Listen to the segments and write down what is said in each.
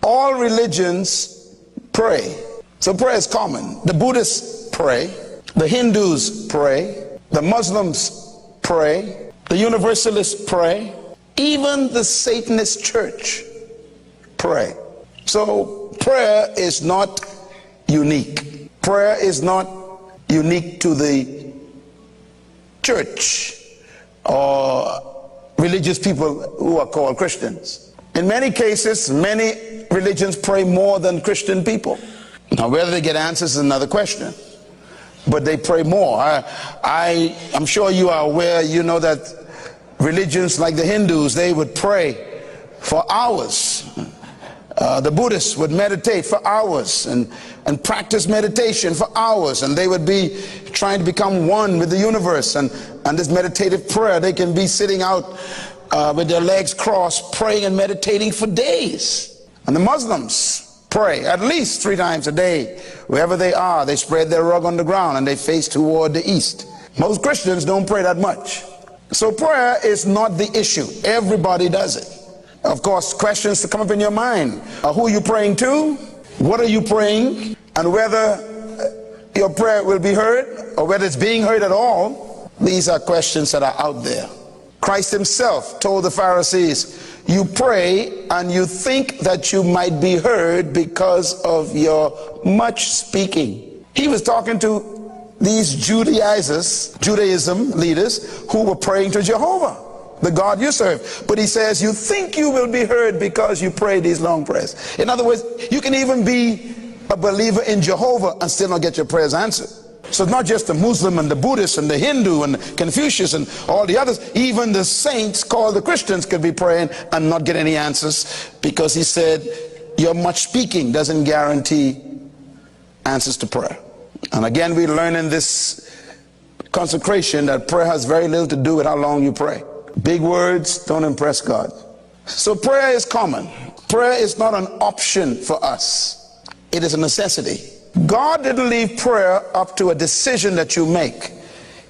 All religions pray. So prayer is common. The Buddhists pray. The Hindus pray. The Muslims pray. The Universalists pray. Even the Satanist church pray. So prayer is not unique. Prayer is not unique to the church or religious people who are called Christians. In many cases, many religions pray more than Christian people. Now, whether they get answers is another question, but they pray more. I'm sure you are aware, you know, that religions like the Hindus, they would pray for hours. The Buddhists would meditate for hours and practice meditation for hours, and they would be trying to become one with the universe, and this meditative prayer, they can be sitting out with their legs crossed, praying and meditating for days. And the Muslims pray at least 3 times a day. Wherever they are, they spread their rug on the ground and they face toward the east. Most Christians don't pray that much. So prayer is not the issue. Everybody does it. Of course, questions to come up in your mind. Who are you praying to? What are you praying? And whether your prayer will be heard or whether it's being heard at all. These are questions that are out there. Christ himself told the Pharisees, you pray and you think that you might be heard because of your much speaking. He was talking to these Judaism leaders who were praying to Jehovah, the God you serve. But he says, you think you will be heard because you pray these long prayers. In other words, you can even be a believer in Jehovah and still not get your prayers answered. So it's not just the Muslim and the Buddhist and the Hindu and Confucius and all the others. Even the saints called the Christians could be praying and not get any answers, because he said your much speaking doesn't guarantee answers to prayer. And again, we learn in this consecration that prayer has very little to do with how long you pray. Big words don't impress God. So prayer is common. Prayer is not an option for us. It is a necessity. God didn't leave prayer up to a decision that you make.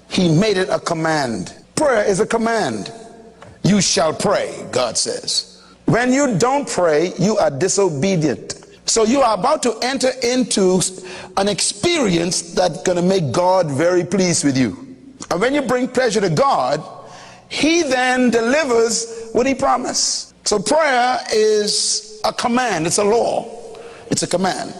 He made it a command. Prayer is a command. You shall pray, God says. When you don't pray, you are disobedient. So you are about to enter into an experience that's going to make God very pleased with you. And when you bring pleasure to God, he then delivers what he promised. So prayer is a command. It's a law. It's a command.